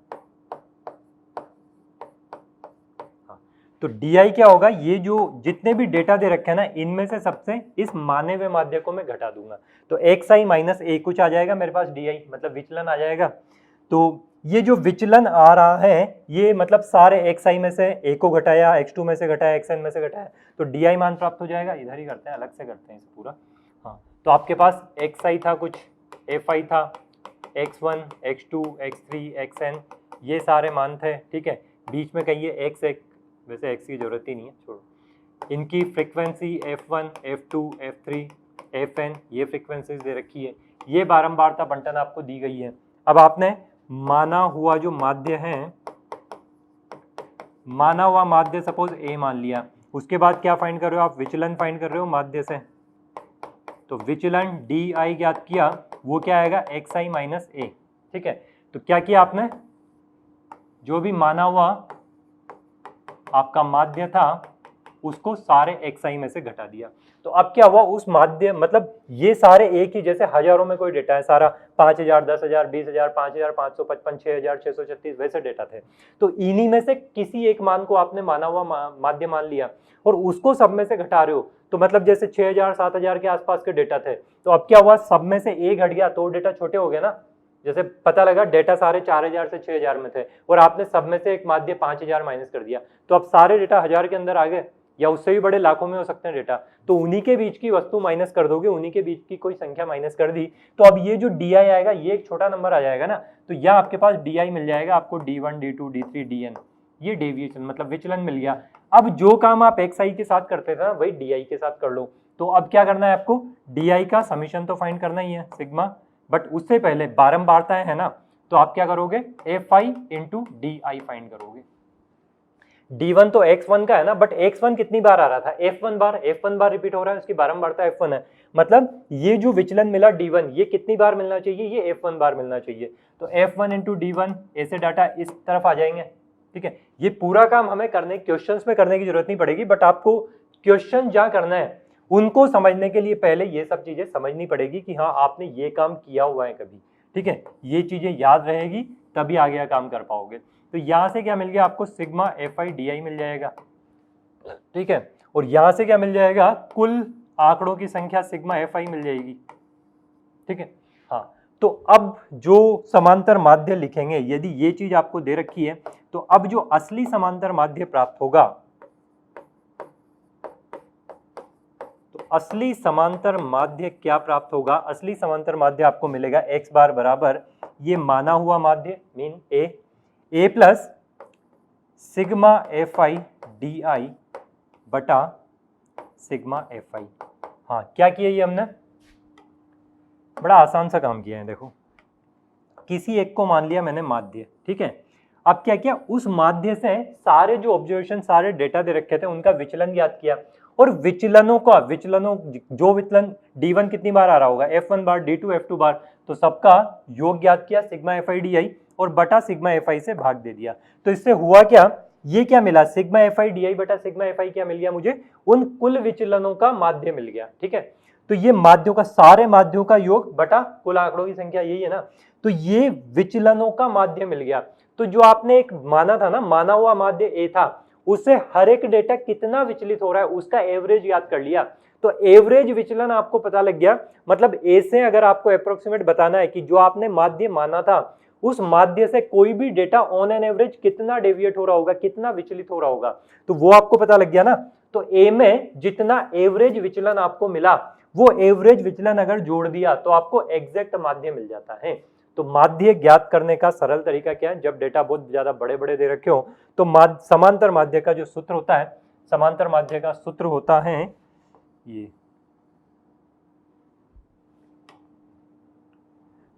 तो di क्या होगा, ये जो जितने भी डेटा दे रखे हैं ना, इनमें से सबसे इस माने हुए माध्य को मैं घटा दूंगा, तो xi माइनस a कुछ आ जाएगा मेरे पास, di मतलब विचलन आ जाएगा। तो ये जो विचलन आ रहा है, ये मतलब सारे xi में से a को घटाया, x2 में से घटाया, xn में से घटाया, तो di मान प्राप्त हो जाएगा। इधर ही करते हैं, अलग से करते हैं इसे पूरा। हाँ, तो आपके पास xi था कुछ, fi था, x1 x2 x3 xn, ये सारे मान थे, ठीक है। बीच में कहिए एक्स एक, वैसे एक्स की जरूरत ही नहीं है, छोड़ो। इनकी frequency F1, F2, F3, Fn ये फ्रीक्वेंसीज दे रखी है, ये बारंबारता बंटन आपको दी गई है। अब आपने माना हुआ जो माध्य है, माना हुआ माध्य सपोज A मान लिया, उसके बाद क्या फाइंड कर रहे हो आप, विचलन फाइंड कर रहे हो माध्य से। तो विचलन DI ज्ञात किया, वो क्या आएगा xi माइनस a, ठीक है। तो क्या किया आपने, जो भी माना हुआ आपका माध्य था उसको सारे xi में से घटा दिया। तो अब क्या हुआ, उस माध्य मतलब ये सारे एक ही, जैसे हजारों में कोई डेटा है सारा 5000, 10,000, 20,000, 5,555, 6,636 वैसे डेटा थे। तो इन्हीं में से किसी एक मान को आपने माना हुआ माध्य मान लिया और उसको सब में से घटा रहे हो। तो मतलब जैसे 6,000, 7,000 के आसपास के डेटा थे, तो अब क्या हुआ, सब में से एक घट गया तो डेटा छोटे हो गए ना। जैसे पता लगा डेटा सारे 4,000 से 6,000 में थे और आपने सब में से एक माध्य 5,000 माइनस कर दिया, तो अब सारे डेटा 1,000 के अंदर आ गए, या उससे भी बड़े लाखों में हो सकते हैं डेटा। तो उन्हीं के बीच की वस्तु माइनस कर दोगे, उन्हीं के बीच की कोई संख्या माइनस कर दी, तो अब ये जो DI आएगा ये एक छोटा नंबर आ जाएगा ना। तो यह आपके पास DI मिल जाएगा आपको, D1, D2, D3, DN, ये डेविएशन मतलब विचलन मिल गया। अब जो काम आप xi के साथ करते थे ना वही DI के साथ कर लो। तो अब क्या करना है आपको, DI का समीशन तो फाइंड करना ही है सिग्मा, बट उससे पहले बारंबारताएं है ना, तो आप क्या करोगे, Fi इंटू DI फाइंड करोगे। D1 तो x1 का है ना, बट x1 कितनी बार आ रहा था, F1 बार रिपीट हो रहा है, उसकी बारंबारता F1 है, मतलब ये जो विचलन मिला D1 ये कितनी बार मिलना चाहिए, ये F1 बार मिलना चाहिए। तो F1 इंटू D1 ऐसे डाटा इस तरफ आ जाएंगे, ठीक है। ये पूरा काम हमें करने, क्वेश्चंस में करने की जरूरत नहीं पड़ेगी, बट आपको क्वेश्चन जहां करना है उनको समझने के लिए पहले ये सब चीजें समझनी पड़ेगी कि हाँ आपने ये काम किया हुआ है कभी, ठीक है। ये चीजें याद रहेगी तभी आगे का काम कर पाओगे। तो यहां से क्या मिल गया आपको, सिग्मा Fi DI मिल जाएगा, ठीक है। और यहां से क्या मिल जाएगा, कुल आंकड़ों की संख्या सिग्मा Fi मिल जाएगी, ठीक है। हाँ, तो अब जो समांतर माध्य लिखेंगे, यदि ये चीज आपको दे रखी है, तो अब जो असली समांतर माध्य प्राप्त होगा, तो असली समांतर माध्य क्या प्राप्त होगा, असली समांतर माध्य आपको मिलेगा x बार बराबर ये माना हुआ माध्य mean a plus sigma Fi DI बटा सिग्मा Fi। हाँ, क्या किया ये हमने, बड़ा आसान सा काम किया है। देखो, किसी एक को मान लिया मैंने माध्य, ठीक है। अब क्या किया, उस माध्य से सारे जो ऑब्जर्वेशन, सारे डेटा दे रखे थे उनका विचलन ज्ञात किया, और विचलनों जो विचलन D1 कितनी बार आ रहा होगा, F1 बार, D2, F2 बार, तो सबका योग ज्ञात किया सिग्मा Fi DI और बटा सिग्मा Fi से भाग दे दिया। तो इससे हुआ क्या, ये क्या मिला, सिग्मा Fi DI बटा सिग्मा Fi क्या मिल गया मुझे, उन कुल विचलनों का माध्य मिल गया, ठीक है। तो ये माध्यों का, सारे माध्यों का योग बटा कुल आंकड़ों की संख्या, यही है ना। तो ये विचलनों का माध्य मिल गया। तो जो आपने एक माना था ना, माना हुआ माध्य A था, उससे हर एक डेटा कितना विचलित हो रहा है उसका एवरेज याद कर लिया। तो एवरेज विचलन आपको पता लग गया, मतलब A से अगर आपको अप्रोक्सीमेट बताना है कि जो आपने माध्य माना था उस माध्य से कोई भी डेटा ऑन एन एवरेज कितना डेविएट हो रहा होगा, कितना विचलित हो रहा होगा, तो वो आपको पता लग गया ना। तो A में जितना एवरेज विचलन आपको मिला, वो एवरेज विचलन अगर जोड़ दिया तो आपको एग्जैक्ट माध्य मिल जाता है। तो माध्य ज्ञात करने का सरल तरीका क्या है, जब डेटा बहुत ज्यादा बड़े बड़े दे रखे हो तो समांतर माध्य का जो सूत्र होता है, समांतर माध्य का सूत्र होता है ये,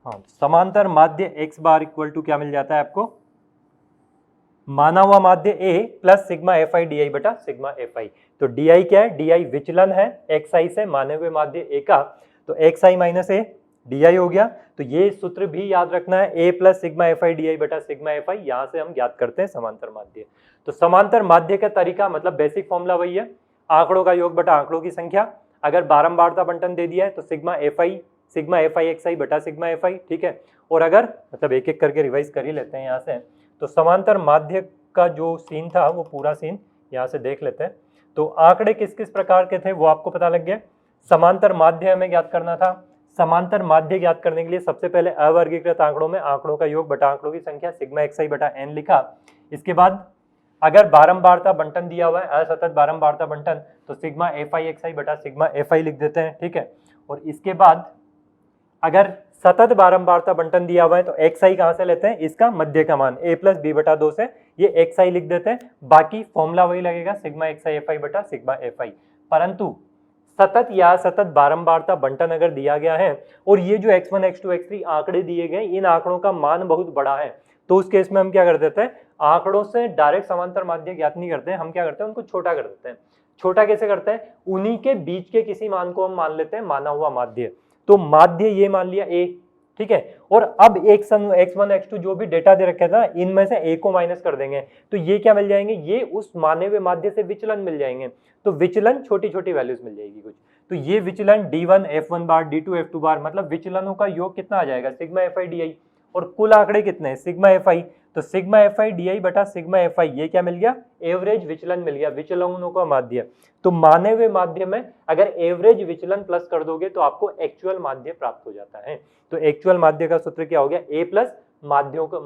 हाँ, समांतर माध्य x बार इक्वल टू क्या मिल जाता है आपको, माना हुआ माध्य A plus sigma Fi DI बटा सिग्मा Fi। तो DI क्या है, DI विचलन है xi से माने हुए माध्य A का, तो xi माइनस A DI हो गया। तो ये सूत्र भी याद रखना है, A plus sigma Fi DI बटा सिग्मा Fi, यहां से हम ज्ञात करते हैं समांतर माध्य। तो समांतर माध्य का तरीका मतलब बेसिक फॉर्मूला वही है, आंकड़ों का योग बटा आंकड़ों की संख्या। अगर बारंबारता बंटन दे दिया है तो सिग्मा Fi xi बटा सिग्मा Fi, ठीक है। और अगर मतलब एक एक करके रिवाइज कर ही लेते हैं यहाँ से, तो समांतर माध्य का जो सीन था वो पूरा सीन यहाँ से देख लेते हैं। तो आंकड़े किस किस प्रकार के थे वो आपको पता लग गया। समांतर माध्य हमें ज्ञात करना था। समांतर माध्य ज्ञात करने के लिए सबसे पहले अवर्गीकृत आंकड़ों में आंकड़ों का योग बटा आंकड़ों की संख्या सिग्मा xi बटा n लिखा। इसके बाद अगर बारंबारता बंटन दिया हुआ है, असतत बारंबारता बंटन, तो सिग्मा Fi xi बटा सिग्मा Fi लिख देते हैं, ठीक है। और इसके बाद अगर सतत बारंबारता बंटन दिया हुआ है तो xi कहां से लेते हैं, इसका मध्य का मान a प्लस बी बटा 2 से ये xi लिख देते हैं, बाकी फॉर्मूला वही लगेगा सिग्मा xi fi बटा सिग्मा fi। परंतु सतत या सतत बारंबारता बंटन अगर दिया गया है और ये जो x1 x2 x3 आंकड़े दिए गए, इन आंकड़ों का मान बहुत बड़ा है, तो उस केस में हम क्या कर देते हैं, आंकड़ों से डायरेक्ट समांतर माध्य ज्ञात नहीं करते हैं, हम क्या करते हैं, उनको छोटा कर देते हैं। छोटा कैसे करते हैं, उन्हीं के बीच के किसी मान को हम मान लेते हैं माना हुआ माध्य। तो माध्य ये मान लिया a, ठीक है, और अब x1 x2 जो भी डेटा दे रखा था इनमें से a को माइनस कर देंगे, तो ये क्या मिल जाएंगे, ये उस माने हुए माध्य से विचलन मिल जाएंगे। तो विचलन छोटी छोटी वैल्यूज मिल जाएगी कुछ, तो ये विचलन d1 f1 बार d2 f2 बार, मतलब विचलनों का योग कितना आ जाएगा, सिग्मा fi di, और कुल आंकड़े कितने हैं, सिग्मा fi। तो सिग्मा fi di बटा सिग्मा fi, ये क्या मिल गया, एवरेज विचलन मिल गया, विचलनों का माध्य। तो माने हुए माध्य में अगर एवरेज विचलन प्लस कर दोगे तो आपको एक्चुअल माध्य प्राप्त हो जाता है। तो एक्चुअल माध्य का सूत्र क्या हो गया, a प्लस माध्यों का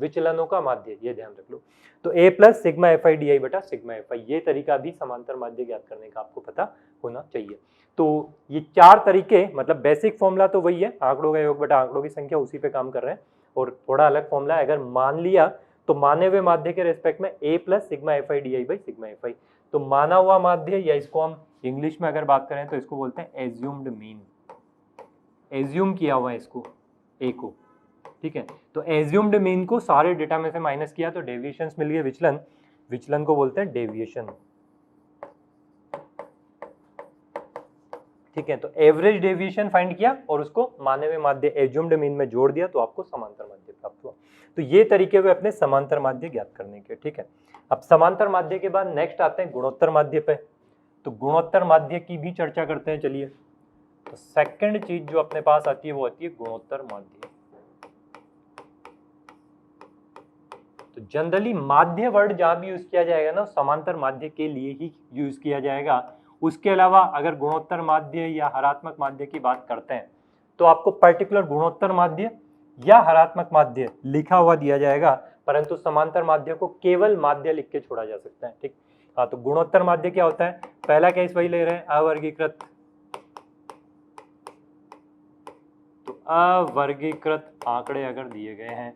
विचलनों का माध्य, ये ध्यान रख लो। तो a plus sigma fi di बटा सिग्मा fi, ये तरीका भी समांतर माध्य ज्ञात करने का आपको पता होना चाहिए। तो ये चार तरीके, मतलब बेसिक फॉर्मूला तो वही है, आंकड़ों का योग बटा आंकड़ों की संख्या, उसी पे काम कर रहे हैं, और थोड़ा अलग फॉर्मूला है। अगर मान लिया तो माने हुए माध्य के रेस्पेक्ट में a plus sigma fi di by sigma fi, तो माना हुआ माध्य, या इसको हम इंग्लिश में अगर बात करें तो इसको बोलते हैं एज्यूम्ड मीन, एज्यूम किया हुआ है इसको a को, ठीक है। तो एज्यूम्ड मीन को सारे डेटा में से माइनस किया तो डेविएशंस मिल गए, विचलन, विचलन को बोलते हैं डेविएशन, ठीक है। तो एवरेज डेविएशन फाइंड किया और उसको माने हुए माध्य एज्यूम्ड मीन में जोड़ दिया, तो आपको समांतर माध्य प्राप्त हुआ। तो ये तरीके हुए अपने समांतर माध्य ज्ञात करने के, ठीक है। अब समांतर माध्य के बाद नेक्स्ट आते हैं गुणोत्तर माध्य पे। तो गुणोत्तर माध्य की भी चर्चा करते हैं, चलिए। तो सेकंड चीज जो अपने पास आती है वो आती है गुणोत्तर माध्य। तो जनरली माध्य वर्ड जहां भी यूज किया जाएगा ना, समांतर माध्य के लिए ही यूज किया जाएगा। उसके अलावा अगर गुणोत्तर माध्य या हरात्मक माध्य की बात करते हैं तो आपको पर्टिकुलर गुणोत्तर माध्य या हरात्मक माध्य लिखा हुआ दिया जाएगा, परंतु समांतर माध्य को केवल माध्य लिख के छोड़ा जा सकता है, ठीक। हाँ, तो गुणोत्तर माध्य क्या होता है, पहला केस वही ले रहे हैं, अवर्गीकृत। तो अवर्गीकृत आंकड़े अगर दिए गए हैं,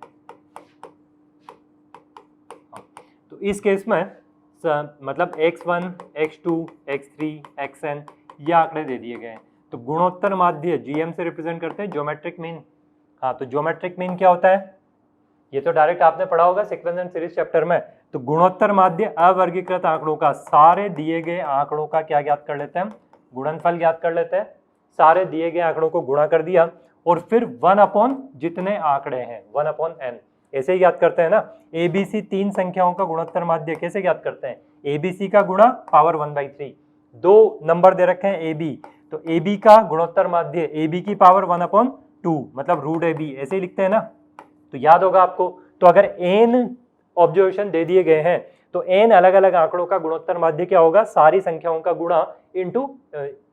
तो इस केस में मतलब x1, x2, x3, xn ये आंकड़े दे दिए गए हैं। तो गुणोत्तर माध्य gm से रिप्रेजेंट करते हैं ज्योमेट्रिक मीन। हाँ, तो ज्योमेट्रिक मीन क्या होता है, ये तो डायरेक्ट आपने पढ़ा होगा सीक्वेंस एंड सीरीज चैप्टर में। तो गुणोत्तर माध्य अवर्गीकृत आंकड़ों का, सारे दिए गए आंकड़ों का क्या ज्ञात कर लेते हैं, गुणनफल ज्ञात कर लेते हैं। सारे दिए गए आंकड़ों को गुणा कर दिया और फिर 1 अपॉन जितने आंकड़े हैं 1 अपॉन n, ऐसे ही ज्ञात करते हैं ना। ABC 3 संख्याओं का गुणोत्तर माध्य कैसे ज्ञात करते हैं, ABC का गुणा पावर 1/3, 2 नंबर दे रखे हैं AB, तो AB का गुणोत्तर माध्य AB की पावर 1/2, मतलब रूट AB, ऐसे ही लिखते हैं ना, तो याद होगा आपको। तो अगर n ऑब्जर्वेशन दे दिए गए हैं तो n अलग अलग आंकड़ों का गुणोत्तर माध्य क्या होगा, सारी संख्याओं का गुणा इंटू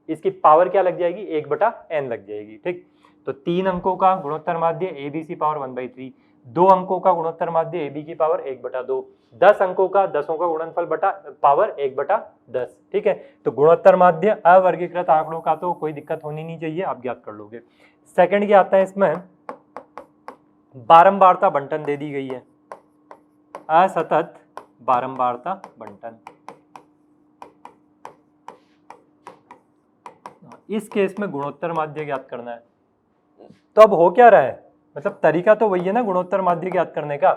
इसकी पावर क्या लग जाएगी, 1/n लग जाएगी, ठीक। तो 3 अंकों का गुणोत्तर माध्य ABC पावर 1/3, 2 अंकों का गुणोत्तर माध्य AB की पावर 1/2, 10 अंकों का 10 का गुणनफल बटा पावर 1/10, ठीक है। तो गुणोत्तर माध्य अवर्गीकृत आंकड़ों का तो कोई दिक्कत होनी नहीं चाहिए, आप ज्ञात कर लोगे। सेकंड क्या आता है, इसमें बारंबारता बंटन दे दी गई है, असतत बारंबारता बंटन। इस केस में गुणोत्तर माध्य ज्ञात करना है। तो अब हो क्या रहा है, मतलब तरीका तो वही है ना गुणोत्तर माध्य ज्ञात करने का।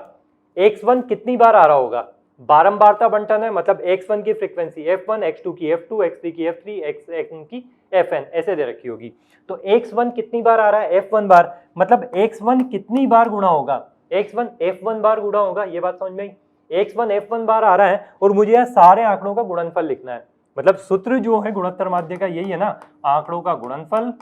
x1 कितनी बार आ रहा होगा, बारंबारता बंटन है, मतलब x1 की फ्रीक्वेंसी f1, x2 की f2, x3 की f3, xn की fn ऐसे दे रखी होगी। तो x1 कितनी बार आ रहा है, f1 बार, मतलब x1 कितनी बार गुणा होगा, x1 f1 बार गुणा होगा, ये बात समझ में आई। x1 f1 बार आ रहा है और मुझे यह सारे आंकड़ों का गुणनफल लिखना है, मतलब सूत्र जो है गुणोत्तर माध्य का यही है ना, आंकड़ों का गुणनफल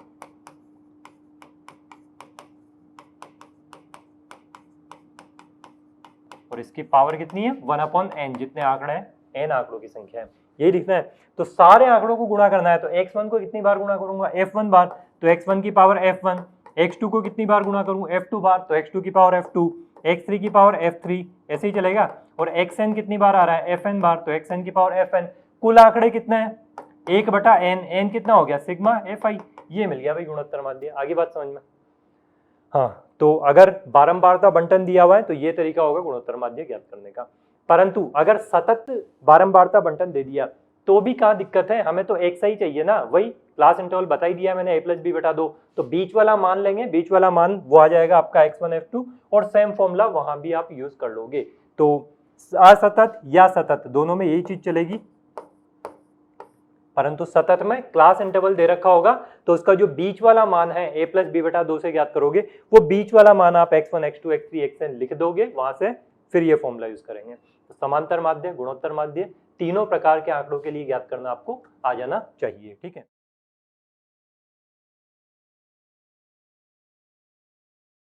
और इसकी पावर कितनी है 1/n, जितने आंकड़े हैं n आंकड़ों की संख्या है, यही लिखना है। तो सारे आंकड़ों को गुणा करना है, तो x1 को कितनी बार गुणा करूंगा, f1 बार, तो x1 की पावर f1, x2 को कितनी बार गुणा करूं, f2 बार, तो x2 की पावर f2, x3 की पावर f3, ऐसे ही चलेगा। और xn कितनी बार आ रहा है, fn बार, तो xn की पावर fn। कुल आंकड़े कितने हैं, 1/n, n कितना हो गया सिग्मा fi, ये मिल गया भाई गुणोत्तर माध्य। आगे बात समझ में। हाँ, तो अगर बारंबारता बंटन दिया हुआ है तो ये तरीका होगा गुणोत्तर माध्य ज्ञात करने का। परंतु अगर सतत बारंबारता बंटन दे दिया तो भी कहाँ दिक्कत है, हमें तो एक सही चाहिए ना, वही क्लास इंटरवल बता ही दिया मैंने a+b/2, तो बीच वाला मान लेंगे, बीच वाला मान वो आ जाएगा आपका x1 f2 और सेम फॉर्मूला वहां भी आप यूज कर लोगे। तो असतत या सतत दोनों में यही चीज चलेगी, परंतु सतत में क्लास इंटरवल दे रखा होगा तो उसका जो बीच वाला मान है a+b/2 से ज्ञात करोगे, वो बीच वाला मान आप x1 x2 x3 xn लिख दोगे, वहां से फिर ये फॉर्मूला यूज करेंगे। तो समांतर माध्य, गुणोत्तर माध्य, तीनों प्रकार के आंकड़ों के लिए ज्ञात करना आपको आ जाना चाहिए। ठीक है।